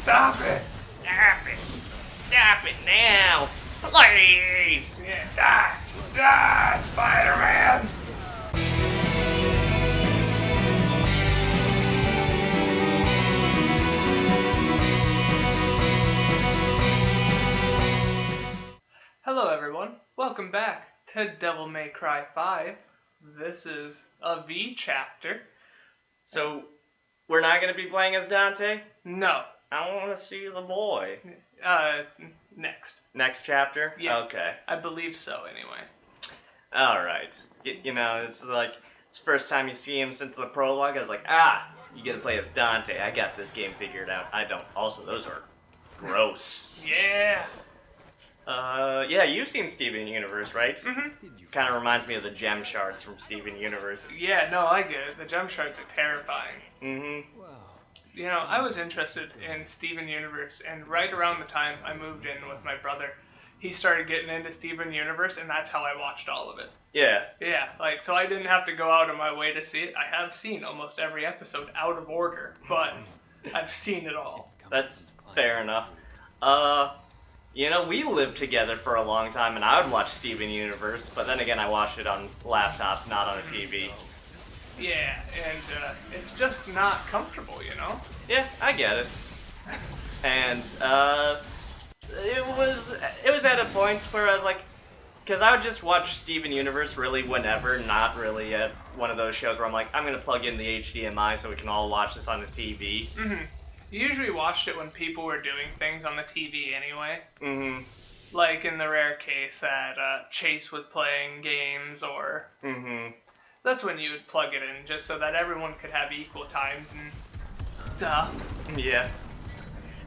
Stop it! Stop it! Stop it now! Please! Yeah, die! Die, Spider-Man! Hello everyone, welcome back to Devil May Cry 5. This is a V chapter. So, we're not gonna be playing as Dante? No. I wanna see the boy. Next. Next chapter? Yeah. Okay. I believe so, anyway. Alright. You know, it's like, it's the first time you see him since the prologue. I was like, you get to play as Dante. I got this game figured out. I don't. Also, those are gross. Yeah. Yeah, you've seen Steven Universe, right? Mm-hmm. Kind of reminds me of the gem shards from Steven Universe. Yeah, no, I get it. The jump shards are terrifying. Mm-hmm. You know, I was interested in Steven Universe, and right around the time I moved in with my brother, he started getting into Steven Universe, and that's how I watched all of it. Yeah. Yeah, like, so I didn't have to go out of my way to see it. I have seen almost every episode out of order, but I've seen it all. That's fair enough. You know, we lived together for a long time, and I would watch Steven Universe, but then again, I watched it on laptop, not on a TV. Yeah, and it's just not comfortable, you know? Yeah, I get it. And it was at a point where I was like, because I would just watch Steven Universe really whenever, not really at one of those shows where I'm like, I'm gonna plug in the HDMI so we can all watch this on the TV. Mm-hmm. You usually watched it when people were doing things on the TV anyway. Mm-hmm. Like in the rare case that Chase was playing games, or Mm-hmm. that's when you would plug it in just so that everyone could have equal times and stuff. Yeah.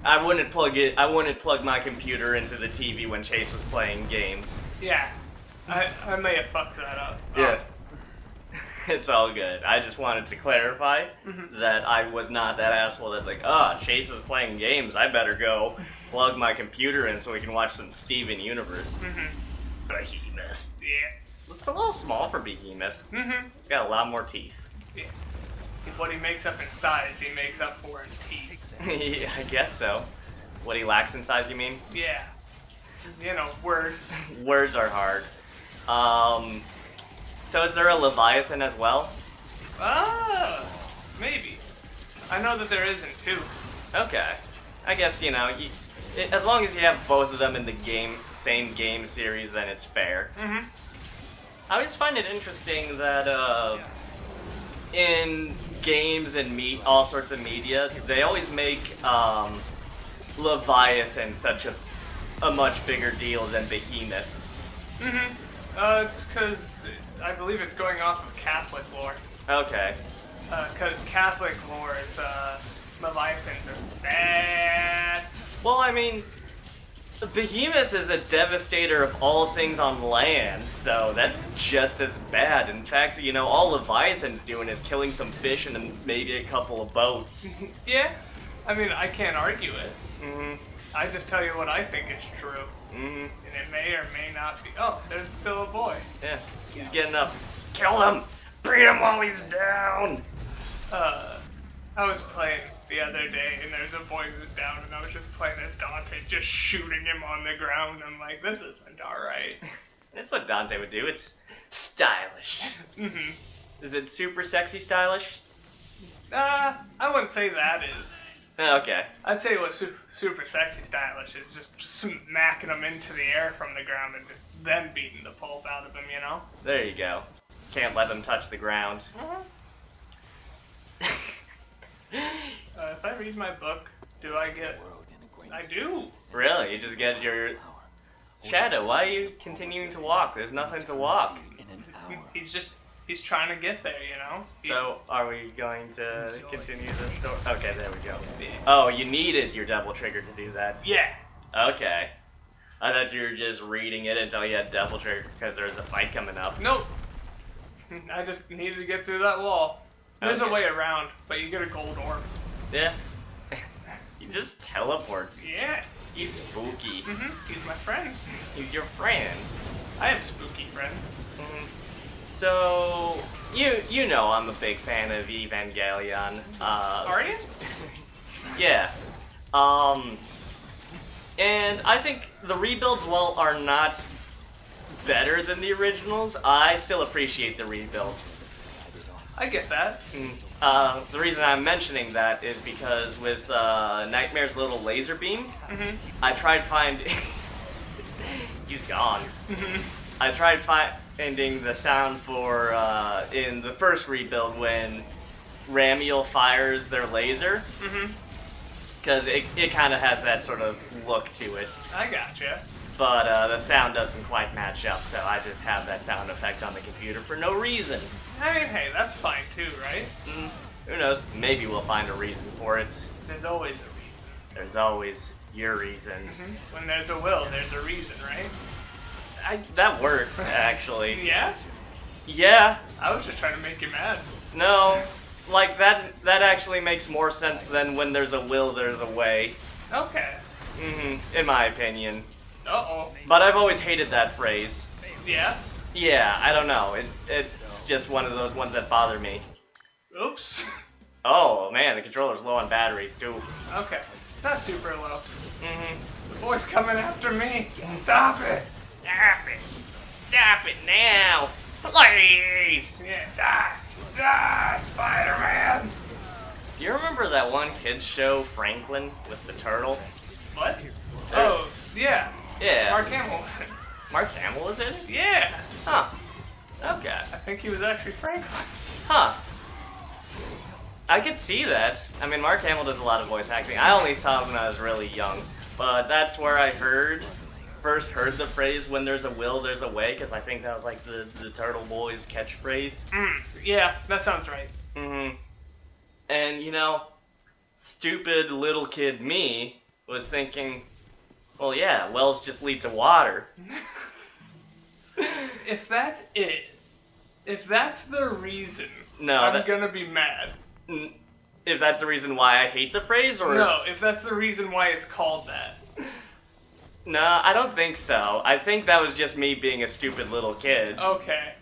I wouldn't plug my computer into the TV when Chase was playing games. Yeah, I may have fucked that up. Yeah. It's all good. I just wanted to clarify that I was not that asshole that's like, Chase is playing games, I better go plug my computer in so we can watch some Steven Universe. Behemoth. Yeah. It's a little small for Behemoth. It's got a lot more teeth. Yeah. What he makes up in size, he makes up for in teeth. Yeah, I guess so. What he lacks in size, you mean? Yeah. You know, words. Words are hard. So is there a Leviathan as well? Maybe. I know that there isn't two. Okay. I guess, you know, as long as you have both of them in the same game series, then it's fair. I always find it interesting that in games and all sorts of media, they always make Leviathan such a much bigger deal than Behemoth. It's because I believe it's going off of Catholic lore. Okay. Because Catholic lore is Leviathans are bad. Well, I mean, Behemoth is a devastator of all things on land, so that's just as bad. In fact, you know, all Leviathan's doing is killing some fish and then maybe a couple of boats. Yeah, I mean, I can't argue it. I just tell you what I think is true. And it may or may not be. Oh, there's still a boy. Yeah, he's getting up. Kill him! Beat him while he's down! I was playing the other day, and there's a boy who's down, and I was just playing as Dante, just shooting him on the ground. I'm like, this isn't alright. That's what Dante would do. It's stylish. Is it super sexy stylish? I wouldn't say that is. Okay. I'd say what super sexy stylish is just smacking him into the air from the ground and then beating the pulp out of him, you know? There you go. Can't let them touch the ground. If I read my book, do I get... I do. Really? You just get your... Shadow, why are you continuing to walk? There's nothing to walk. He's trying to get there, you know? So, are we going to continue the story? Okay, there we go. Oh, you needed your double trigger to do that. Yeah. Okay. I thought you were just reading it until you had double trigger because there was a fight coming up. Nope. I just needed to get through that wall. There's a way around, but you get a gold orb. Yeah. He just teleports. Yeah. He's spooky. He's my friend. He's your friend. I have spooky friends. So, you know I'm a big fan of Evangelion. Are you? Yeah. And I think the rebuilds, while are not better than the originals, I still appreciate the rebuilds. I get that. The reason I'm mentioning that is because with Nightmare's little laser beam, I tried finding... He's gone. I tried finding the sound for, in the first rebuild when Ramiel fires their laser. Because it kind of has that sort of look to it. I gotcha. But the sound doesn't quite match up, so I just have that sound effect on the computer for no reason. I mean, hey, that's fine too, right? Who knows? Maybe we'll find a reason for it. There's always a reason. There's always your reason. When there's a will, there's a reason, right? That works, actually. Yeah? Yeah. I was just trying to make you mad. No. Like, that actually makes more sense than when there's a will, there's a way. Okay. In my opinion. Uh-oh. But I've always hated that phrase. Yeah? Yeah, I don't know. It's just one of those ones that bother me. Oops. Oh, man, the controller's low on batteries, too. Okay. Not super low. The boy's coming after me. Stop it. Stop it. Stop it now. Please. Yeah, die. Die, Spider-Man. Do you remember that one kid's show, Franklin, with the turtle? What? Oh, yeah. Yeah. Mark Hamill was in it. Mark Hamill was in it? Yeah. Huh. Okay. I think he was actually Franklin. Huh. I could see that. I mean, Mark Hamill does a lot of voice acting. I only saw him when I was really young, but that's where I first heard the phrase, when there's a will, there's a way, because I think that was like the Turtle Boy's catchphrase. Yeah, that sounds right. And, you know, stupid little kid me was thinking, well, yeah, wells just lead to water. If that's it, if that's the reason, No, I'm gonna be mad. If that's the reason why I hate the phrase, or... No, if that's the reason why it's called that. No, I don't think so. I think that was just me being a stupid little kid. Okay.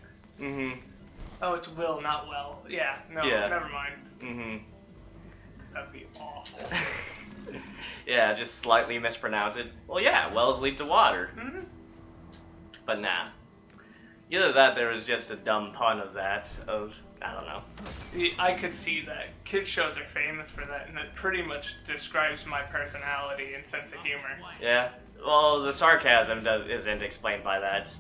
Oh, it's will, not well. Yeah, no, Yeah. never mind. That'd be awful. Yeah, just slightly mispronounce it. Well, yeah, wells lead to water. But nah. Either that, there was just a dumb pun of that, I don't know. I could see that. Kid shows are famous for that, and it pretty much describes my personality and sense of humor. Yeah. Well, the sarcasm isn't explained by that.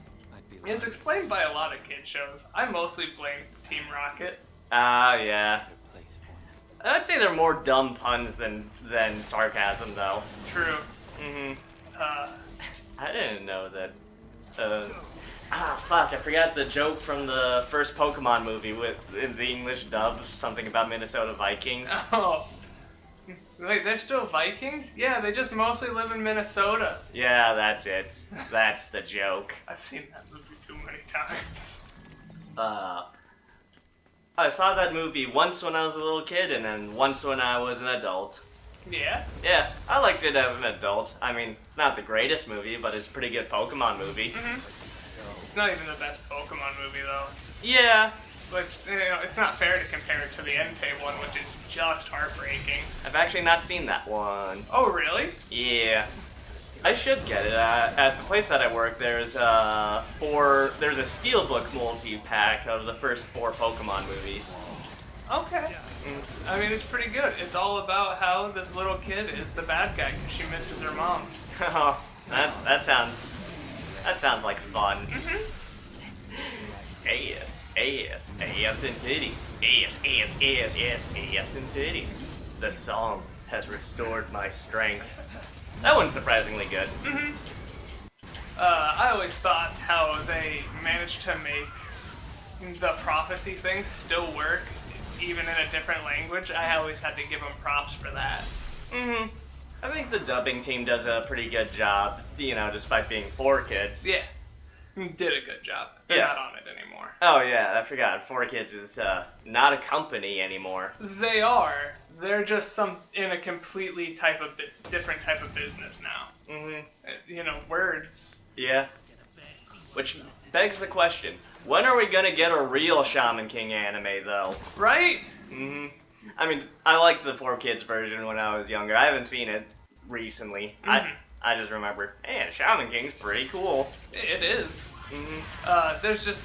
It's explained by a lot of kid shows. I mostly blame Team Rocket. Yeah. I'd say they're more dumb puns than sarcasm, though. True. I didn't know that. Fuck, I forgot the joke from the first Pokemon movie in the English dub, something about Minnesota Vikings. Oh. Wait, they're still Vikings? Yeah, they just mostly live in Minnesota. Yeah, that's it. That's the joke. I've seen that movie too many times. I saw that movie once when I was a little kid, and then once when I was an adult. Yeah? Yeah, I liked it as an adult. I mean, it's not the greatest movie, but it's a pretty good Pokemon movie. It's not even the best Pokemon movie, though. Yeah. But, it's not fair to compare it to the Entei one, which is just heartbreaking. I've actually not seen that one. Oh, really? Yeah. I should get it. At the place that I work, there's a Steelbook multi-pack of the first 4 Pokemon movies. Okay. I mean, it's pretty good. It's all about how this little kid is the bad guy because she misses her mom. Oh, that sounds like fun. Ass and titties. Ass and titties. The song has restored my strength. That one's surprisingly good. I always thought how they managed to make the prophecy thing still work, even in a different language. I always had to give them props for that. I think the dubbing team does a pretty good job, you know, despite being 4 kids. Yeah. Did a good job. They're not on it anymore. Oh yeah, I forgot. 4 Kids is not a company anymore. They are. They're just in a completely different type of business now. You know, words. Yeah. Which begs the question, when are we gonna get a real Shaman King anime, though? Right? I mean, I liked the 4 Kids version when I was younger. I haven't seen it. recently. Mhm. I just remember, man, Shaman King's pretty cool. It is. Mm-hmm. There's just,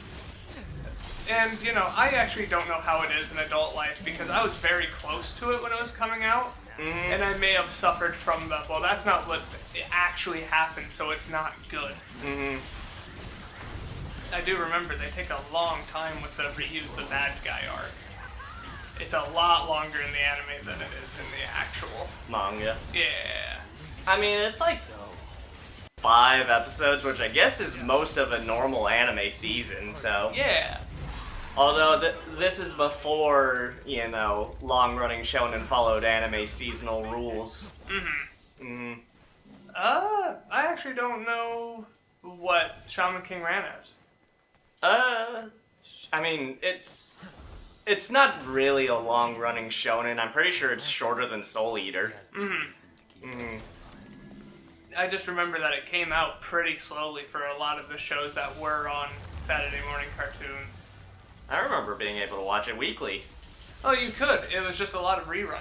and you know, I actually don't know how it is in adult life because I was very close to it when it was coming out, Mm-hmm. and I may have suffered from the, well, that's not what actually happened, so it's not good. Mm-hmm. I do remember they take a long time with the reuse the bad guy arc. It's a lot longer in the anime than it is in the actual. Manga. Yeah. I mean, it's like 5 episodes, which I guess is most of a normal anime season, so. Yeah. Although this is before, you know, long-running shonen followed anime seasonal rules. Mm-hmm. Mm-hmm. I actually don't know what Shaman King ran as. I mean, it's not really a long-running shonen. I'm pretty sure it's shorter than Soul Eater. Mm-hmm. Mm-hmm. I just remember that it came out pretty slowly for a lot of the shows that were on Saturday morning cartoons. I remember being able to watch it weekly. Oh, you could. It was just a lot of reruns.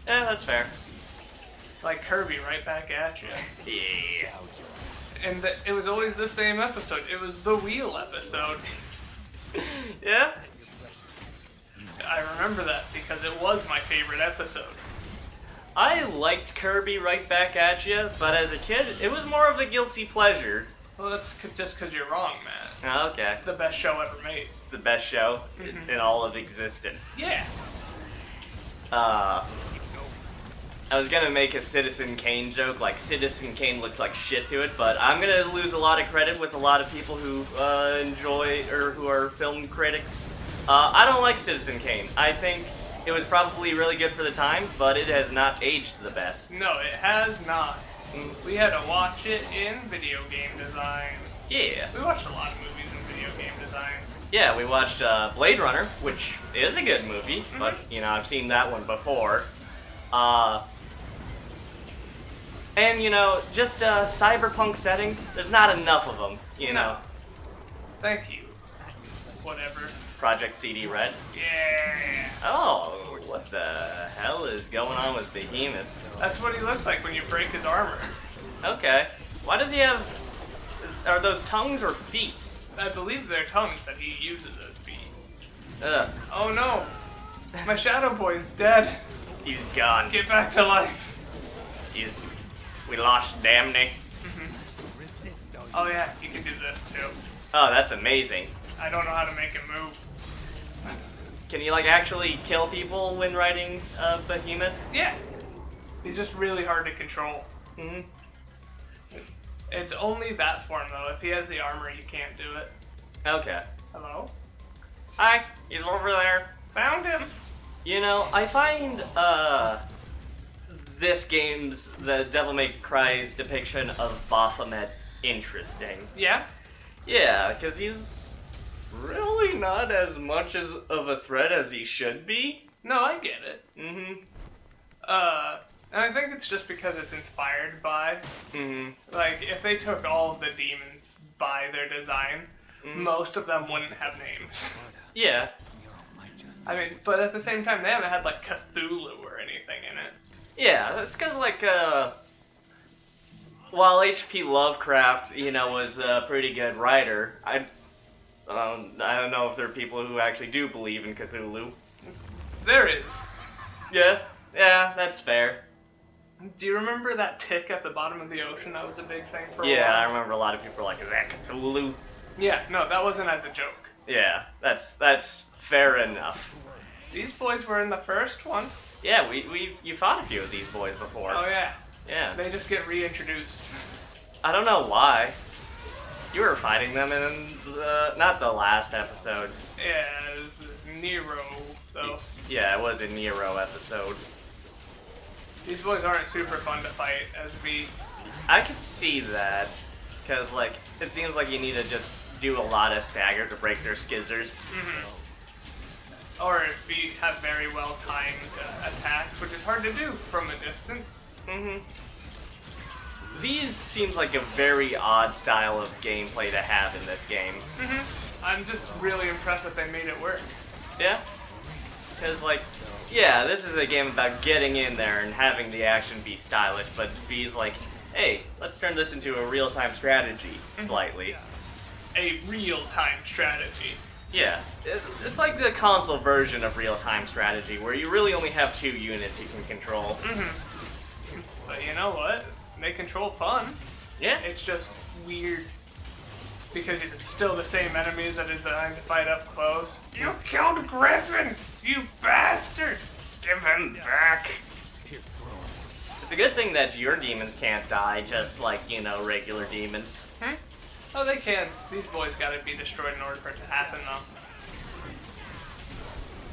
Yeah, that's fair. Like Kirby, right back at you. Yeah. And it was always the same episode. It was the wheel episode. Yeah? I remember that because it was my favorite episode. I liked Kirby Right Back At You, but as a kid, it was more of a guilty pleasure. Well, that's just because you're wrong, man. Oh, okay. It's the best show ever made. It's the best show Mhm. in all of existence. Yeah. I was gonna make a Citizen Kane joke, like Citizen Kane looks like shit to it, but I'm gonna lose a lot of credit with a lot of people who enjoy, or who are film critics. I don't like Citizen Kane. I think it was probably really good for the time, but it has not aged the best. No, it has not. We had to watch it in video game design. Yeah. We watched a lot of movies in video game design. Yeah, we watched Blade Runner, which is a good movie, but, you know, I've seen that one before. And, you know, just cyberpunk settings, there's not enough of them, you know. Thank you. Whatever. Project CD Red. Yeah. Oh, what the hell is going on with Behemoth? That's what he looks like when you break his armor. Okay. Why does he have... Are those tongues or feet? I believe they're tongues that he uses as feet. Ugh. Oh no! My Shadow Boy's dead. He's gone. Get back to life. We lost Damney. Oh yeah, you can do this too. Oh, that's amazing. I don't know how to make him move. Can you, like, actually kill people when riding Behemoth? Yeah. He's just really hard to control. Mm-hmm. It's only that form though. If he has the armor, you can't do it. Okay. Hello? Hi, he's over there. Found him. You know, I find, this game's, the Devil May Cry's depiction of Baphomet interesting. Yeah? Yeah, because he's really not as much of a threat as he should be. No, I get it. Mm-hmm. And I think it's just because it's inspired by, like, if they took all of the demons by their design, most of them wouldn't have names. Yeah. I mean, but at the same time, they haven't had, like, Cthulhu or anything in it. Yeah, it's because, like, while H.P. Lovecraft, you know, was a pretty good writer, I don't know if there are people who actually do believe in Cthulhu. There is. Yeah, that's fair. Do you remember that tick at the bottom of the ocean? That was a big thing for a Yeah, I while. remember a lot of people were like, is that Cthulhu? Yeah, no, that wasn't as a joke. Yeah, that's fair enough. These boys were in the first one. Yeah, you fought a few of these boys before. Oh, yeah. Yeah. They just get reintroduced. I don't know why. You were fighting them in not the last episode. Yeah, it was Nero, though. Yeah, it was a Nero episode. These boys aren't super fun to fight, as we... I could see that, because, like, it seems like you need to just do a lot of stagger to break their skizzers. Or if you have very well-timed attacks, which is hard to do from a distance. These seems like a very odd style of gameplay to have in this game. I'm just really impressed that they made it work. Yeah? Because, like, Yeah, this is a game about getting in there and having the action be stylish, but V's like, hey, let's turn this into a real-time strategy, slightly. A real-time strategy. Yeah, it's like the console version of real-time strategy, where you really only have 2 units you can control. But you know what? They control fun. Yeah. It's just weird. Because it's still the same enemies that are designed to fight up close. You killed Griffin! You bastard! Give him back! It's a good thing that your demons can't die, just like, you know, regular demons. Oh, they can. These boys gotta be destroyed in order for it to happen,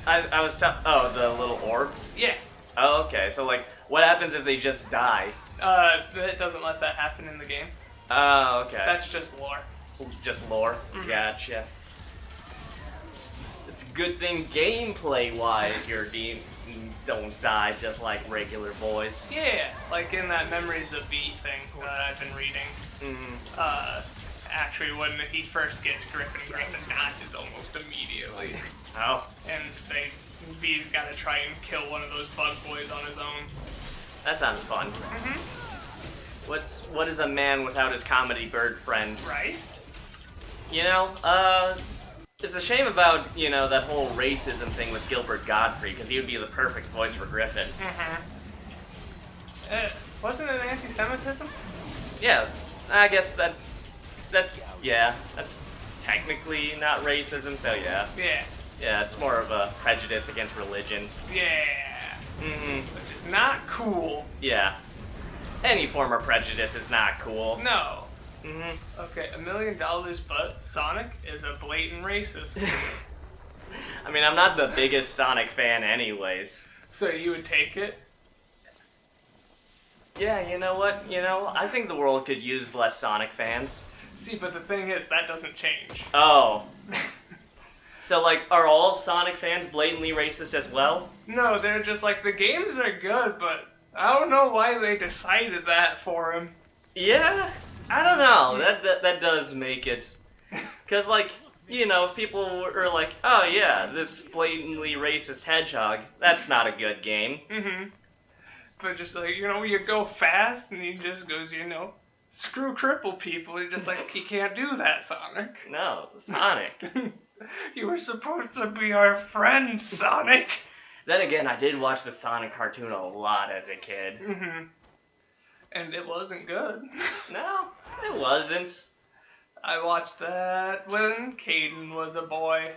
though. I was oh, the little orbs? Yeah. Oh, okay. So, like, what happens if they just die? It doesn't let that happen in the game. Oh, okay. That's just lore. Just lore? Gotcha. It's a good thing gameplay-wise your demons don't die just like regular boys. Yeah, like in that Memories of V thing that I've been reading. Actually, when he first gets Griffin dies almost immediately. Oh. And V's gotta try and kill one of those bug boys on his own. That sounds fun. What is a man without his comedy bird friend? Right? You know, it's a shame about, you know, that whole racism thing with Gilbert Gottfried, because he would be the perfect voice for Griffin. Wasn't it anti-Semitism? Yeah, I guess that's technically not racism, so yeah. Yeah. Yeah, it's more of a prejudice against religion. Yeah. Which is not cool. Yeah. Any form of prejudice is not cool. No. Okay, $1 million, but Sonic is a blatant racist. I mean, I'm not the biggest Sonic fan anyways. So you would take it? Yeah, you know what? You know, I think the world could use less Sonic fans. See, but the thing is, that doesn't change. Oh. So, like, are all Sonic fans blatantly racist as well? No, they're just like, the games are good, but I don't know why they decided that for him. Yeah? I don't know. That does make it... Because, like, you know, people are like, oh yeah, this blatantly racist hedgehog, that's not a good game. But just like, you know, you go fast, and he just goes, you know, screw cripple people. You're just like, you can't do that, Sonic. No, Sonic. You were supposed to be our friend, Sonic. Then again, I did watch the Sonic cartoon a lot as a kid. And it wasn't good. No, it wasn't. I watched that when Caden was a boy.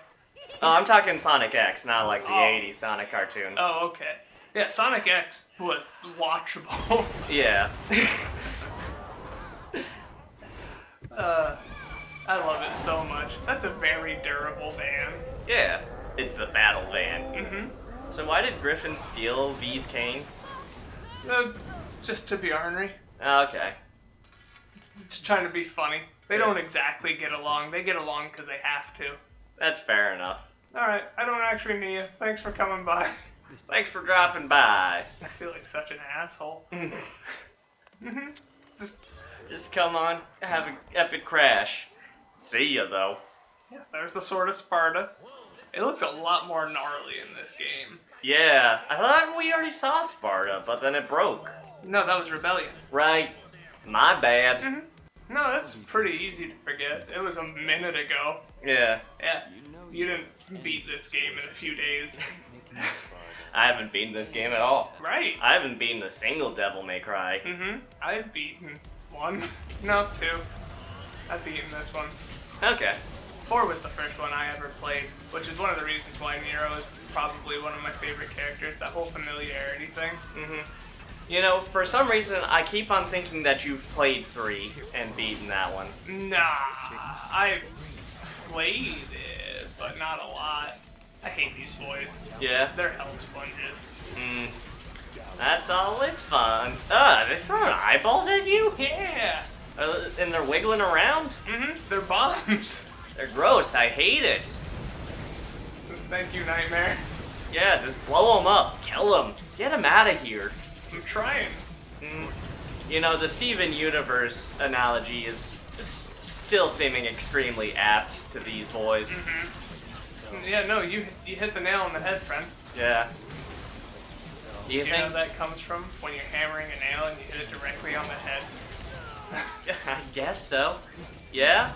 Oh, I'm talking Sonic X, not like the 80s Sonic cartoon. Oh, okay. Yeah, Sonic X was watchable. Yeah. I love it so much. That's a very durable van. Yeah, it's the battle van. So why did Griffin steal V's cane? Just to be ornery. Okay. Just trying to be funny. They don't exactly get along. They get along because they have to. That's fair enough. Alright, I don't actually need you. Thanks for coming by. Thanks for dropping by. I feel like such an asshole. Just come on, have an epic crash. See ya, though. Yeah, there's the Sword of Sparta. It looks a lot more gnarly in this game. Yeah, I thought we already saw Sparta, but then it broke. No, that was Rebellion. Right. My bad. No, that's pretty easy to forget. It was a minute ago. Yeah. Yeah, you didn't beat this game in a few days. I haven't beaten this game at all. Right. I haven't beaten a single Devil May Cry. I've beaten 1. No, 2. I've beaten this one. Okay. 4 was the first one I ever played, which is one of the reasons why Nero is probably one of my favorite characters, that whole familiarity thing. You know, for some reason, I keep on thinking that you've played 3 and beaten that one. Nah, I've played it, but not a lot. I hate these boys. Yeah? They're hell sponges. That's always fun. They're throwing eyeballs at you? Yeah. And they're wiggling around? They're bombs. They're gross. I hate it. Thank you, Nightmare. Yeah, just blow them up. Kill them. Get them out of here. I'm trying. You know, the Steven Universe analogy is still seeming extremely apt to these boys. Yeah, no, you hit the nail on the head, friend. Yeah. Do you Do you know that comes from when you're hammering a nail and you hit it directly on the head? I guess so. Yeah?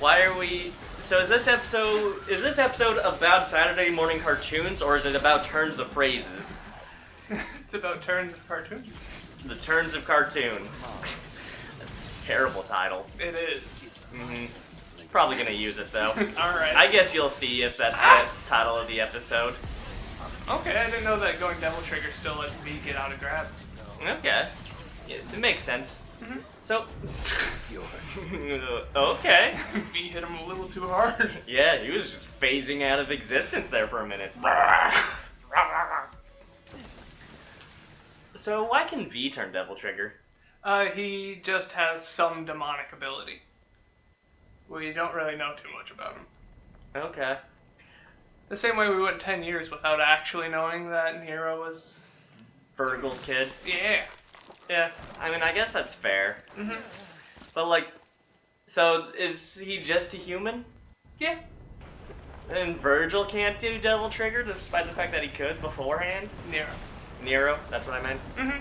Why are we... So is this episode about Saturday morning cartoons, or is it about turns of phrases? It's about turns of cartoons. The turns of cartoons. That's a terrible title. It is. Mm-hmm. Probably gonna use it though. Alright. I guess you'll see if that's the title of the episode. Okay, I didn't know that going Devil Trigger still lets me get out of grabs. Okay. Yeah, it makes sense. Mm-hmm. So... okay. V hit him a little too hard. Yeah, he was just phasing out of existence there for a minute. So why can V turn Devil Trigger? He just has some demonic ability. We don't really know too much about him. Okay. The same way we went 10 years without actually knowing that Nero was... Virgil's kid? Yeah. Yeah, I mean, I guess that's fair. Mm-hmm. But, like, so is he just a human? Yeah. And Virgil can't do Devil Trigger despite the fact that he could beforehand? Nero, that's what I meant? Mm-hmm.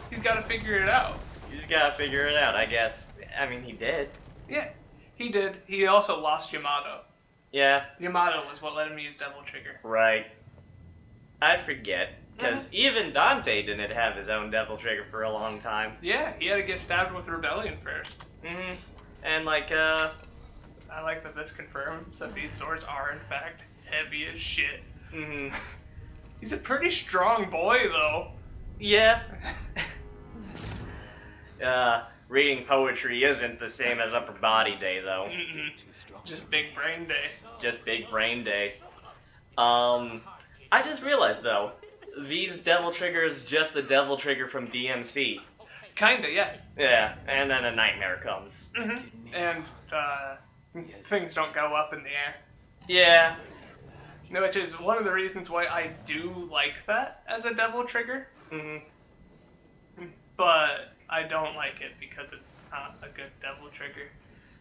He's got to figure it out. You just gotta figure it out, I guess. I mean, he did. Yeah, he did. He also lost Yamato. Yeah. Yamato was what let him use Devil Trigger. Right. I forget. Because even Dante didn't have his own Devil Trigger for a long time. Yeah, he had to get stabbed with Rebellion first. Mm-hmm. And, like, I like that this confirms that these swords are, in fact, heavy as shit. Mm-hmm. He's a pretty strong boy, though. Yeah. Reading poetry isn't the same as Upper Body Day, though. Mm-mm. Just big brain day. Just big brain day. I just realized, though, V's Devil Trigger is just the Devil Trigger from DMC. Kinda, yeah. Yeah, and then a nightmare comes. Mm-hmm. And, things don't go up in the air. Yeah. Which is one of the reasons why I do like that as a Devil Trigger. Mm-hmm. But I don't like it because it's not a good Devil Trigger.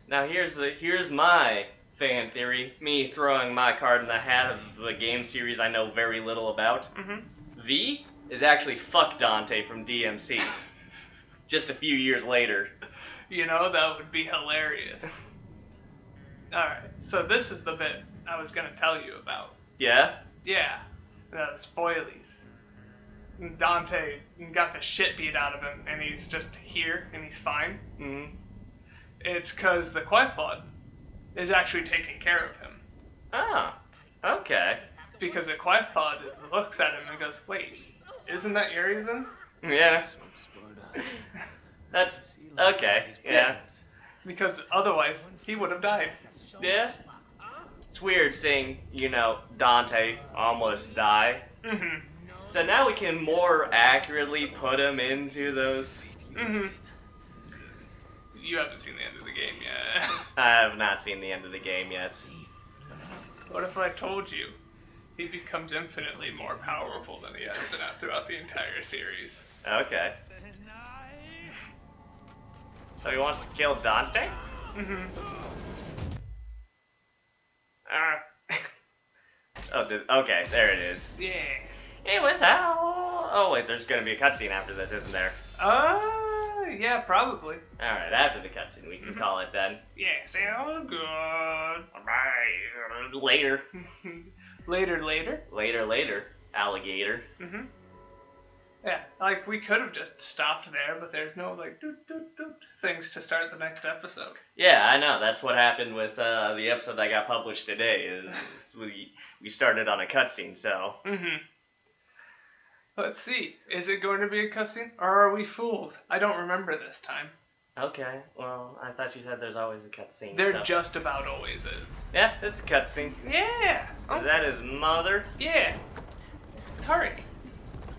Now here's my fan theory. Me throwing my card in the hat of the game series I know very little about. Mm-hmm. V is actually fuck Dante from DMC. Just a few years later. You know, that would be hilarious. Alright, so this is the bit I was gonna tell you about. Yeah? Yeah, the spoilies. Dante got the shit beat out of him, and he's just here, and he's fine. Mm-hmm. It's because the Quaeflod is actually taking care of him. Ah, okay. Because the Quaeflod looks at him and goes, wait, isn't that Urizen? Yeah. That's... okay, yeah. Because otherwise, he would have died. Yeah. It's weird seeing, you know, Dante almost die. Mm-hmm. So now we can more accurately put him into those... Mm-hmm. You haven't seen the end of the game yet. I have not seen the end of the game yet. What if I told you he becomes infinitely more powerful than he has been at throughout the entire series? Okay. So he wants to kill Dante? Mm-hmm. Okay, there it is. Yeah. Anyways, how... Oh, wait, there's gonna be a cutscene after this, isn't there? Yeah, probably. Alright, after the cutscene, we can call it then. Yeah, sounds good. Alright, later. Later. Alligator. Mm-hmm. Yeah, like, we could have just stopped there, but there's no, like, doot things to start the next episode. Yeah, I know. That's what happened with the episode that got published today, is we started on a cutscene, so... Mm-hmm. Let's see. Is it going to be a cutscene, or are we fooled? I don't remember this time. Okay, well, I thought you said there's always a cutscene. There so. just about always is. Yeah, it's a cutscene. Yeah. Is that his mother? Yeah. It's Haruki.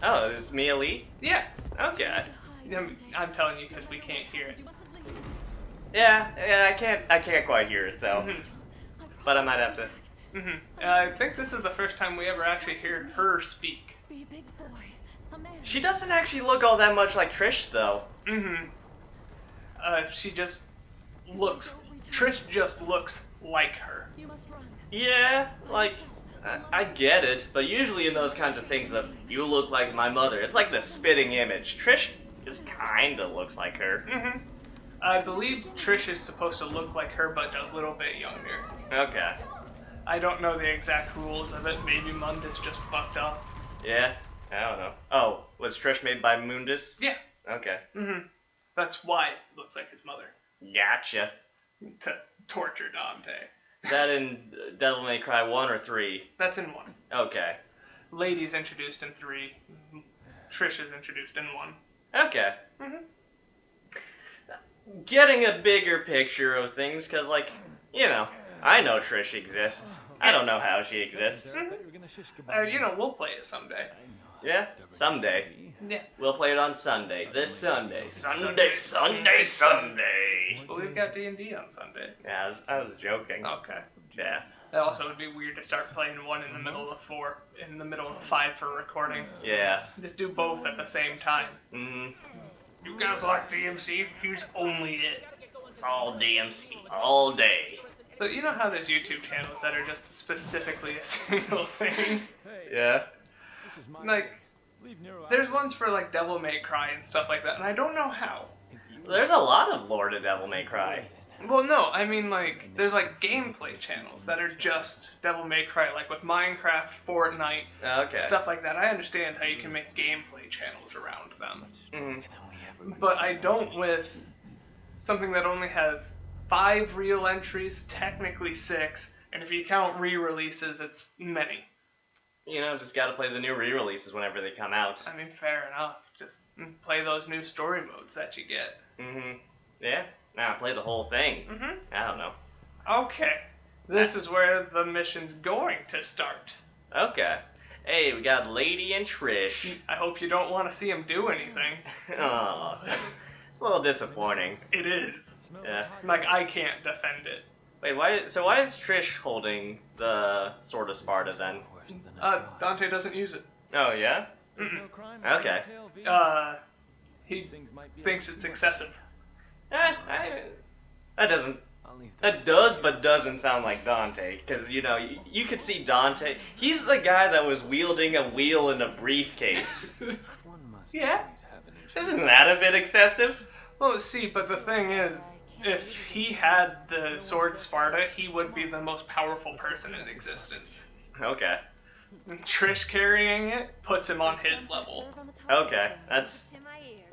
Oh, it's Mia Lee? Yeah. Okay. I'm telling you because we can't hear it. Yeah, I can't quite hear it, so. Mm-hmm. But I might have to. Mm-hmm. I think this is the first time we ever actually hear her speak. She doesn't actually look all that much like Trish, though. Mm-hmm. She just looks... Trish just looks like her. Yeah, like, I get it, but usually in those kinds of things of, you look like my mother, it's like the spitting image. Trish just kinda looks like her. Mm-hmm. I believe Trish is supposed to look like her, but a little bit younger. Okay. I don't know the exact rules of it. Maybe Mundus just fucked up. Yeah, I don't know. Oh, was Trish made by Mundus? Yeah. Okay. Mm-hmm. That's why it looks like his mother. Gotcha. To torture Dante. Is that in Devil May Cry 1 or 3? That's in 1. Okay. Lady's introduced in 3. Trish is introduced in 1. Okay. Mm-hmm. Getting a bigger picture of things, because, like, you know, I know Trish exists. I don't know how she exists. Mm-hmm. We'll play it someday. Yeah? Someday. Yeah. We'll play it on Sunday. This Sunday. Sunday. But we've got D&D on Sunday. Yeah, I was joking. Okay. Yeah. It also would be weird to start playing one in the middle of 4, in the middle of 5 for recording. Yeah. Just do both at the same time. Mm-hmm. You guys like DMC? Here's only it. It's all DMC. All day. So you know how there's YouTube channels that are just specifically a single thing? Yeah. Like, there's ones for like Devil May Cry and stuff like that, and I don't know how. There's a lot of lore to Devil May Cry. Well, no, I mean like, there's like gameplay channels that are just Devil May Cry, like with Minecraft, Fortnite, Okay. stuff like that. I understand how you can make gameplay channels around them. Mm. But I don't with something that only has 5 real entries, technically 6, and if you count re-releases, it's many. You know, just gotta play the new re-releases whenever they come out. I mean, fair enough. Just play those new story modes that you get. Mm-hmm. Yeah. Now play the whole thing. Mm-hmm. I don't know. Okay. This is where the mission's going to start. Okay. Hey, we got Lady and Trish. I hope you don't want to see him do anything. Oh, it's a little disappointing. It is. Yeah. Like, I can't defend it. Wait, why is Trish holding the Sword of Sparta then? Dante doesn't use it. Oh, yeah? Mm-mm. Okay. He thinks it's excessive. That does, but doesn't sound like Dante. Because, you could see Dante. He's the guy that was wielding a wheel in a briefcase. Yeah. Isn't that a bit excessive? Well, see, but the thing is, if he had the sword Sparta, he would be the most powerful person in existence. Okay. Trish carrying it puts him on his level. Okay,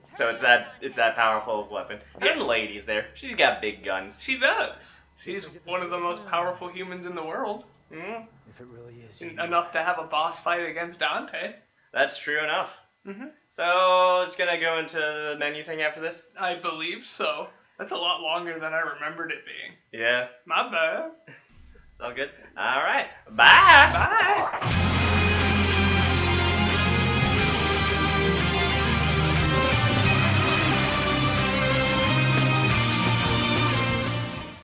so it's that powerful of a weapon. And the lady's there. She's got big guns. She does. She's one of the most powerful humans in the world. Mm. If it really is Enough to have a boss fight against Dante. That's true enough. Mm-hmm. So it's gonna go into the menu thing after this? I believe so. That's a lot longer than I remembered it being. Yeah. My bad. It's all good. Alright. Bye! Bye!